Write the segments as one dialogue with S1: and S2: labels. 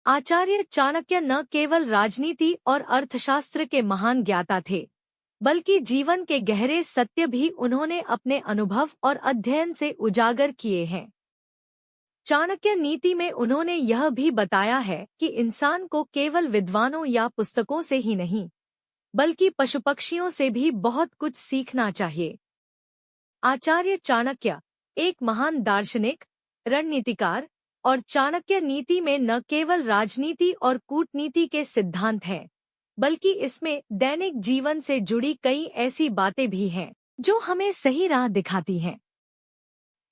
S1: आचार्य चाणक्य न केवल राजनीति और अर्थशास्त्र के महान ज्ञाता थे, बल्कि जीवन के गहरे सत्य भी उन्होंने अपने अनुभव और अध्ययन से उजागर किए हैं। चाणक्य नीति में उन्होंने यह भी बताया है कि इंसान को केवल विद्वानों या पुस्तकों से ही नहीं, बल्कि पशुपक्षियों से भी बहुत कुछ सीखना चाहिए। आचार्य चाणक्य एक महान दार्शनिक, रणनीतिकार और चाणक्य नीति में न केवल राजनीति और कूटनीति के सिद्धांत हैं, बल्कि इसमें दैनिक जीवन से जुड़ी कई ऐसी बातें भी हैं जो हमें सही राह दिखाती हैं।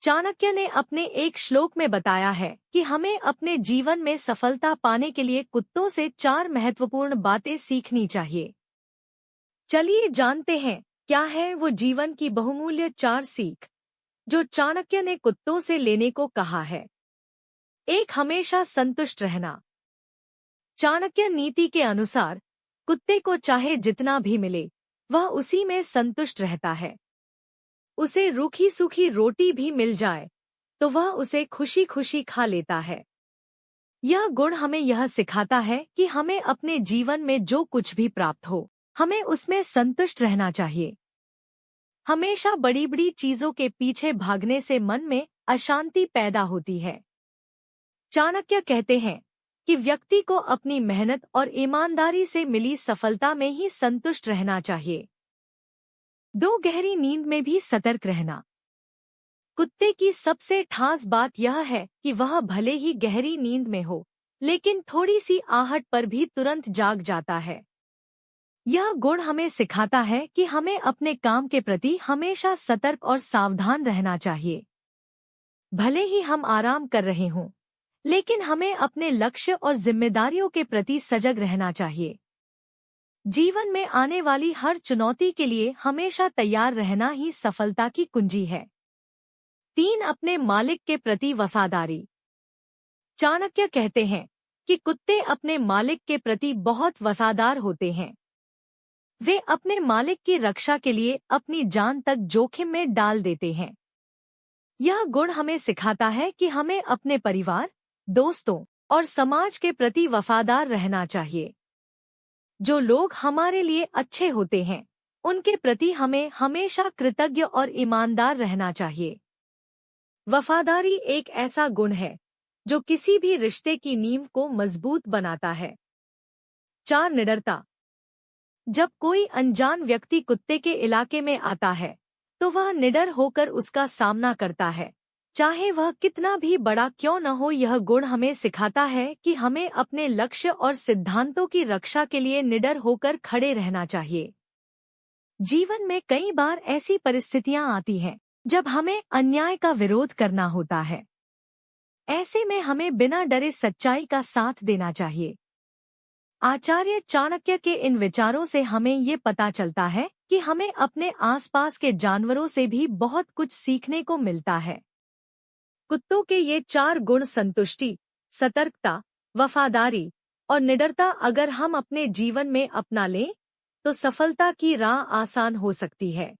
S1: चाणक्य ने अपने एक श्लोक में बताया है कि हमें अपने जीवन में सफलता पाने के लिए कुत्तों से 4 महत्वपूर्ण बातें सीखनी चाहिए। चलिए जानते हैं क्या है वो जीवन की बहुमूल्य 4 सीख जो चाणक्य ने कुत्तों से लेने को कहा है। 1. हमेशा संतुष्ट रहना। चाणक्य नीति के अनुसार कुत्ते को चाहे जितना भी मिले वह उसी में संतुष्ट रहता है। उसे रूखी सूखी रोटी भी मिल जाए तो वह उसे खुशी खुशी खा लेता है। यह गुण हमें यह सिखाता है कि हमें अपने जीवन में जो कुछ भी प्राप्त हो, हमें उसमें संतुष्ट रहना चाहिए। हमेशा बड़ी बड़ी चीजों के पीछे भागने से मन में अशांति पैदा होती है। चाणक्य कहते हैं कि व्यक्ति को अपनी मेहनत और ईमानदारी से मिली सफलता में ही संतुष्ट रहना चाहिए। 2. गहरी नींद में भी सतर्क रहना। कुत्ते की सबसे खास बात यह है कि वह भले ही गहरी नींद में हो, लेकिन थोड़ी सी आहट पर भी तुरंत जाग जाता है। यह गुण हमें सिखाता है कि हमें अपने काम के प्रति हमेशा सतर्क और सावधान रहना चाहिए। भले ही हम आराम कर रहे हों, लेकिन हमें अपने लक्ष्य और जिम्मेदारियों के प्रति सजग रहना चाहिए। जीवन में आने वाली हर चुनौती के लिए हमेशा तैयार रहना ही सफलता की कुंजी है। 3. अपने मालिक के प्रति वफादारी। चाणक्य कहते हैं कि कुत्ते अपने मालिक के प्रति बहुत वफादार होते हैं। वे अपने मालिक की रक्षा के लिए अपनी जान तक जोखिम में डाल देते हैं। यह गुण हमें सिखाता है कि हमें अपने परिवार, दोस्तों और समाज के प्रति वफादार रहना चाहिए। जो लोग हमारे लिए अच्छे होते हैं, उनके प्रति हमें हमेशा कृतज्ञ और ईमानदार रहना चाहिए। वफादारी एक ऐसा गुण है जो किसी भी रिश्ते की नींव को मजबूत बनाता है। 4. निडरता। जब कोई अनजान व्यक्ति कुत्ते के इलाके में आता है, तो वह निडर होकर उसका सामना करता है, चाहे वह कितना भी बड़ा क्यों न हो। यह गुण हमें सिखाता है कि हमें अपने लक्ष्य और सिद्धांतों की रक्षा के लिए निडर होकर खड़े रहना चाहिए। जीवन में कई बार ऐसी परिस्थितियां आती हैं जब हमें अन्याय का विरोध करना होता है। ऐसे में हमें बिना डरे सच्चाई का साथ देना चाहिए। आचार्य चाणक्य के इन विचारों से हमें ये पता चलता है कि हमें अपने आसपास के जानवरों से भी बहुत कुछ सीखने को मिलता है। कुत्तों के ये 4 गुण संतुष्टि, सतर्कता, वफादारी और निडरता अगर हम अपने जीवन में अपना लें, तो सफलता की राह आसान हो सकती है।